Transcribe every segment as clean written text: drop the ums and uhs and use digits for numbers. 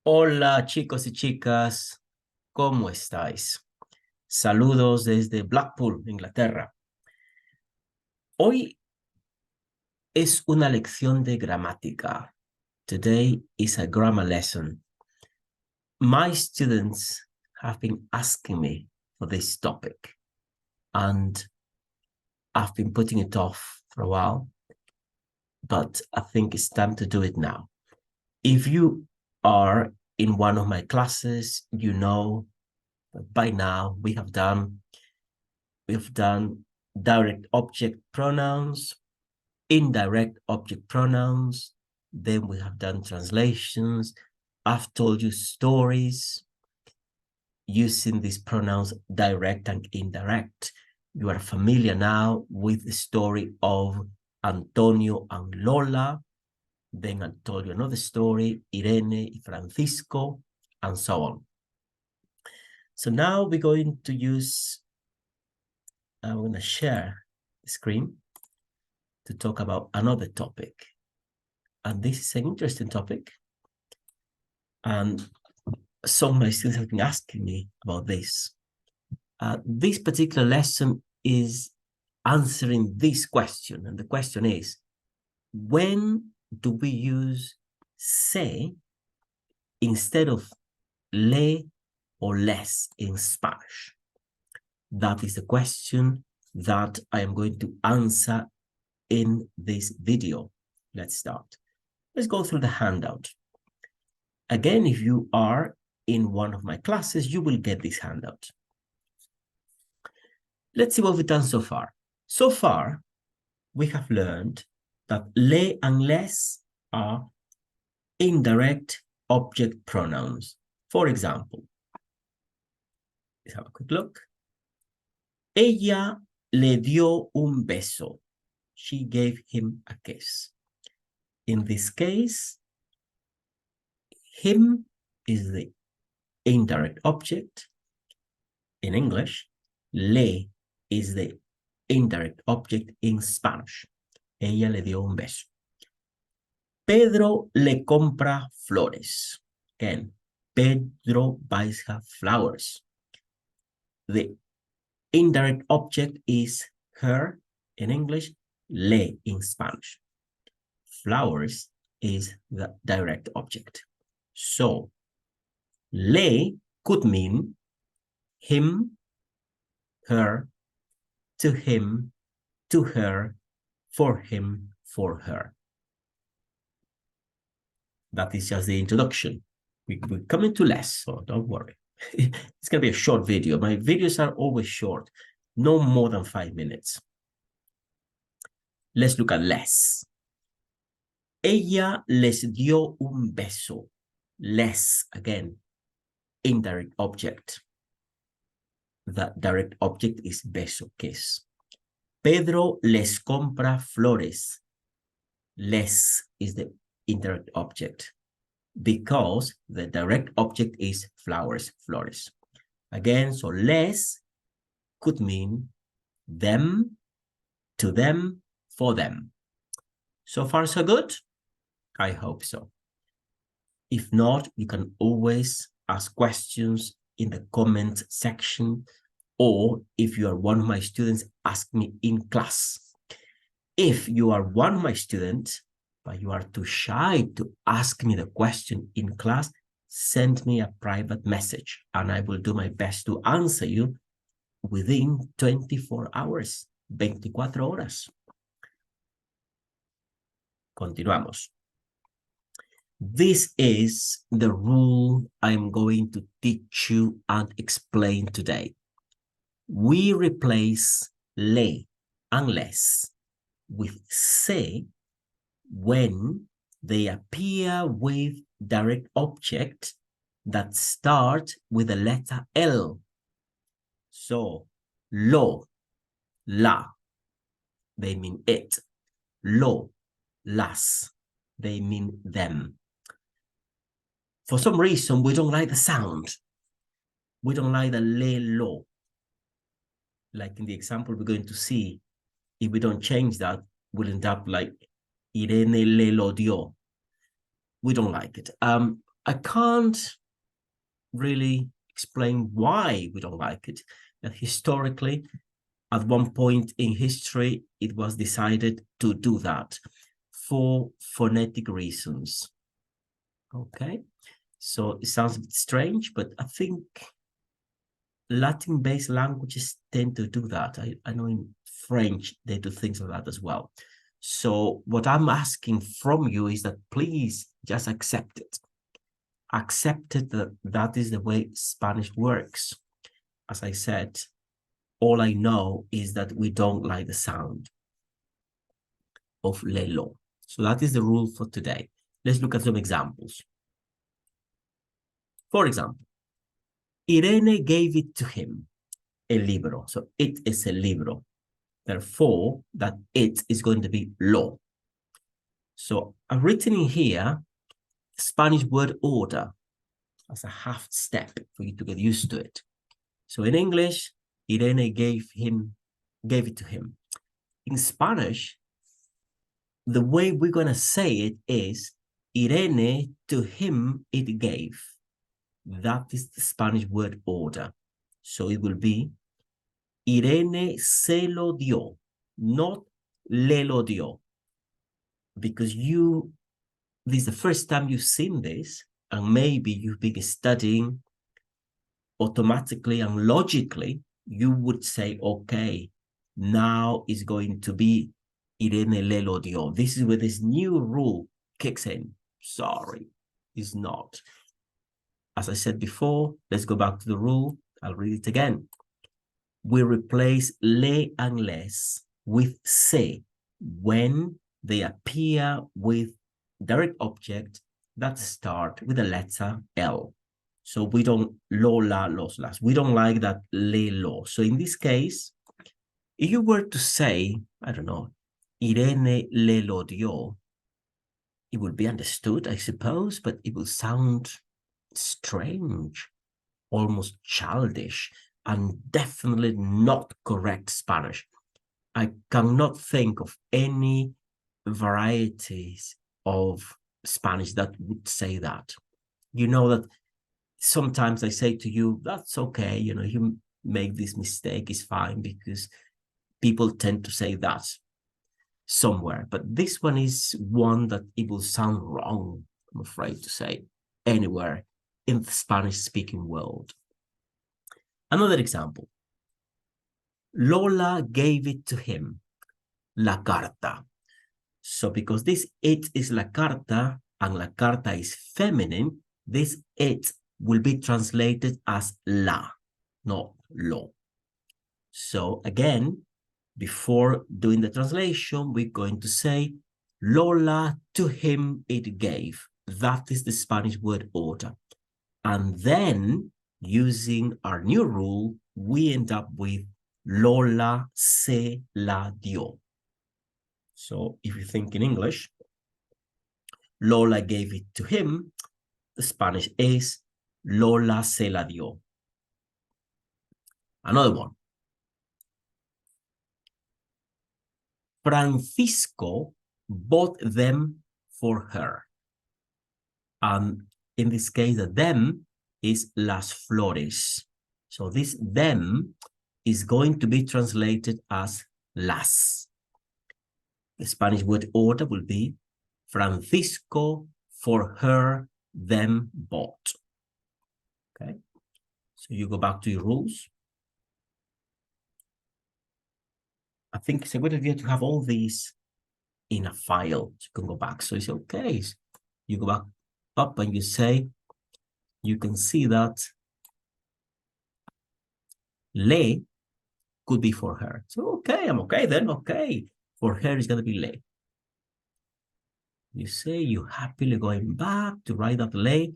Hola chicos y chicas, ¿cómo estáis? Saludos desde Blackpool, Inglaterra. Hoy es una lección de gramática. Today is a grammar lesson. My students have been asking me for this topic, and I've been putting it off for a while, but I think it's time to do it now. If you are in one of my classes, you know that by now we've done direct object pronouns, indirect object pronouns, then we have done translations. I've told you stories using these pronouns direct and indirect. You are familiar now with the story of Antonio and Lola. Then I told you another story, Irene y Francisco, and so on. So now we're going to I'm going to share the screen to talk about another topic. And this is an interesting topic. And some of my students have been asking me about this. This particular lesson is answering this question. And the question is, when do we use se instead of le or les in Spanish? That is the question that I am going to answer in this video. Let's start. Let's go through the handout. Again, if you are in one of my classes, you will get this handout. Let's see what we've done so far. So far, we have learned that le and les are indirect object pronouns. For example, let's have a quick look. Ella le dio un beso. She gave him a kiss. In this case, him is the indirect object. In English, le is the indirect object in Spanish. Ella le dio un beso. Pedro le compra flores. Again, Pedro buys her flowers. The indirect object is her in English, le in Spanish. Flowers is the direct object. So, le could mean him, her, to him, to her, for him, for her. That is just the introduction. We're coming to less, so don't worry. It's going to be a short video. My videos are always short, no more than 5 minutes. Let's look at less. Ella les dio un beso. Les, again, indirect object. The direct object is beso, kiss. Pedro les compra flores. Les is the indirect object because the direct object is flowers, flores. Again, so les could mean them, to them, for them. So far, so good? I hope so. If not, you can always ask questions in the comment section, or if you are one of my students, ask me in class. If you are one of my students, but you are too shy to ask me the question in class, send me a private message and I will do my best to answer you within 24 hours, 24 horas. Continuamos. This is the rule I'm going to teach you and explain today. We replace le and les with se when they appear with direct object that start with the letter L. So, lo, la, they mean it. Lo, las, they mean them. For some reason, we don't like the sound. We don't like the le, lo. Like in the example we're going to see, if we don't change that, we'll end up like Irene le lo dio. We don't like it. I can't really explain why we don't like it. That historically, at one point in history, it was decided to do that for phonetic reasons. Okay, so it sounds a bit strange, but I think Latin-based languages tend to do that. I know in French, they do things like that as well. So what I'm asking from you is that please just accept it. Accept it that that is the way Spanish works. As I said, all I know is that we don't like the sound of lelo. So that is the rule for today. Let's look at some examples. For example, Irene gave it to him, el libro. So it is a libro. Therefore, that it is going to be lo. So I've written in here Spanish word order as a half step for you to get used to it. So in English, Irene gave it to him. In Spanish, the way we're going to say it is Irene to him it gave. That is the Spanish word order. So it will be Irene se lo dio, not le lo dio. Because this is the first time you've seen this, and maybe you've been studying automatically and logically, you would say, okay, now it's going to be Irene le lo dio. This is where this new rule kicks in. Sorry, it's not. As I said before, let's go back to the rule. I'll read it again. We replace le and les with se when they appear with direct object that start with the letter L. So we don't lo, la, los, las. We don't like that le, lo. So in this case, if you were to say, I don't know, Irene le lo dio, it would be understood, I suppose, but it will sound strange, almost childish, and definitely not correct Spanish. I cannot think of any varieties of Spanish that would say that. You know that sometimes I say to you, that's okay, you know, you make this mistake, is fine, because people tend to say that somewhere. But this one is one that it will sound wrong, I'm afraid to say, anywhere in the Spanish-speaking world. Another example. Lola gave it to him, la carta. So because this it is la carta and la carta is feminine, this it will be translated as la, not lo. So again, before doing the translation, we're going to say Lola to him it gave. That is the Spanish word order. And then using our new rule, we end up with Lola se la dio. So if you think in English, Lola gave it to him, the Spanish is Lola se la dio. Another one. Francisco bought them for her. And in this case, the them is las flores. So this them is going to be translated as las. The Spanish word order will be Francisco for her them bought. Okay, so you go back to your rules. I think it's a good idea to have all these in a file. So you can go back. So it's okay. You go back up and you say, you can see that le could be for her. So, okay, I'm okay then. Okay. For her, it's going to be le. You say you happily going back to write out le,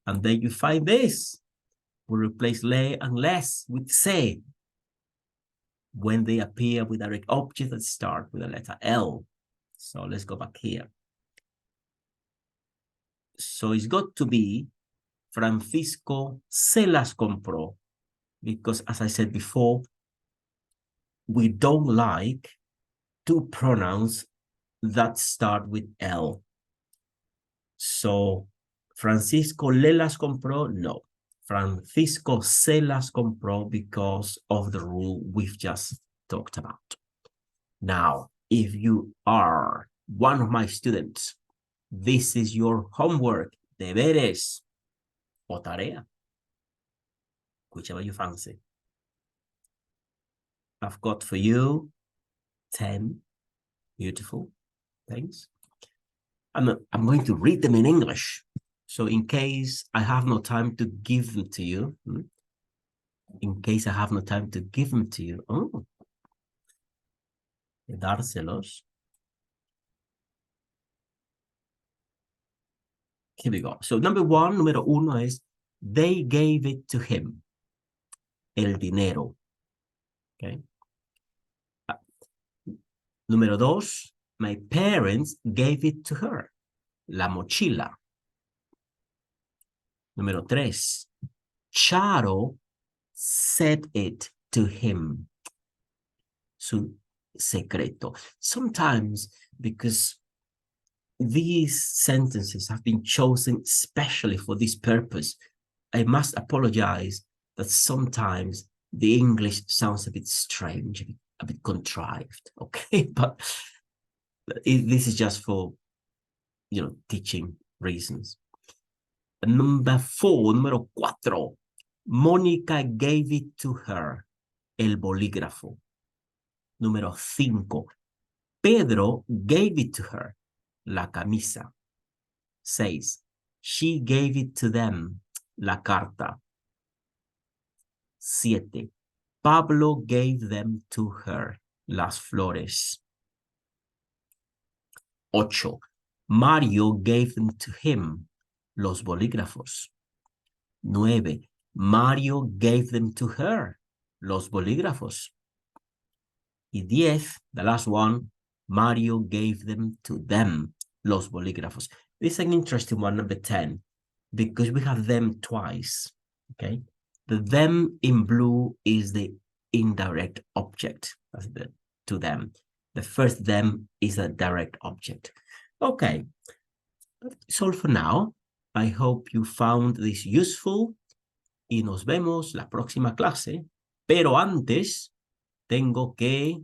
and then you find this. We replace le and les with se when they appear with direct objects that start with the letter L. So let's go back here. So it's got to be Francisco se las compró, because as I said before, we don't like two pronouns that start with L. So Francisco le las compró? No. Francisco se las compró because of the rule we've just talked about. Now, if you are one of my students, this is your homework, deberes, o tarea, whichever you fancy. I've got for you 10 beautiful things. I'm going to read them in English. So in case I have no time to give them to you, dárselos. Here we go. So número uno es, they gave it to him. El dinero. Okay. Número dos, my parents gave it to her. La mochila. Número tres, Charo said it to him. Su secreto. Sometimes, because these sentences have been chosen specially for this purpose, I must apologize that sometimes the English sounds a bit strange, a bit contrived, okay? But this is just for, teaching reasons. Número cuatro, Mónica gave it to her, el bolígrafo. Número 5, Pedro gave it to her, la camisa. 6, she gave it to them, la carta. 7, Pablo gave them to her, las flores. 8, Mario gave them to him, los bolígrafos. 9, Mario gave them to her, los bolígrafos. Y 10, the last one, Mario gave them to them, los bolígrafos. This is an interesting one, number 10, because we have them twice, okay? The them in blue is the indirect object, to them. The first them is a direct object. Okay, that's all for now. I hope you found this useful y nos vemos la próxima clase, pero antes tengo que,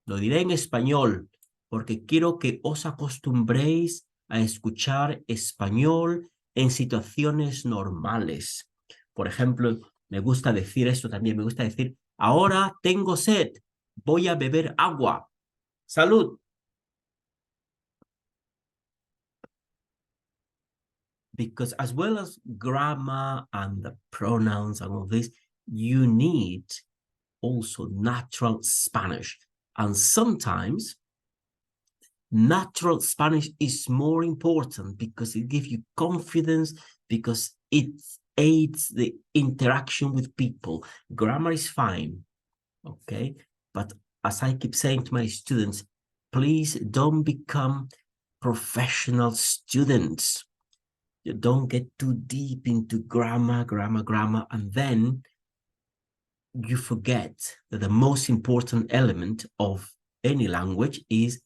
lo diré en español, porque quiero que os acostumbréis a escuchar español en situaciones normales. Por ejemplo, me gusta decir esto también, me gusta decir, ahora tengo sed, voy a beber agua. ¡Salud! Because as well as grammar and the pronouns and all this, you need also natural Spanish. And sometimes natural Spanish is more important because it gives you confidence, because it aids the interaction with people. Grammar is fine, okay? But as I keep saying to my students, please don't become professional students. You don't get too deep into grammar, and then you forget that the most important element of any language is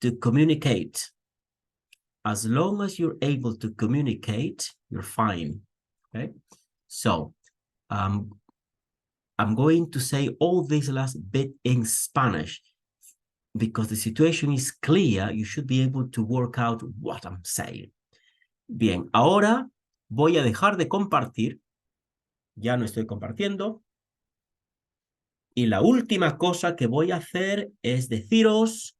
to communicate. As long as you're able to communicate, you're fine, okay? So, I'm going to say all this last bit in Spanish because the situation is clear. You should be able to work out what I'm saying. Bien, ahora voy a dejar de compartir. Ya no estoy compartiendo. Y la última cosa que voy a hacer es deciros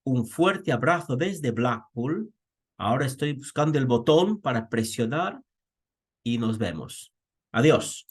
un fuerte abrazo desde Blackpool. Ahora estoy buscando el botón para presionar y nos vemos. Adiós.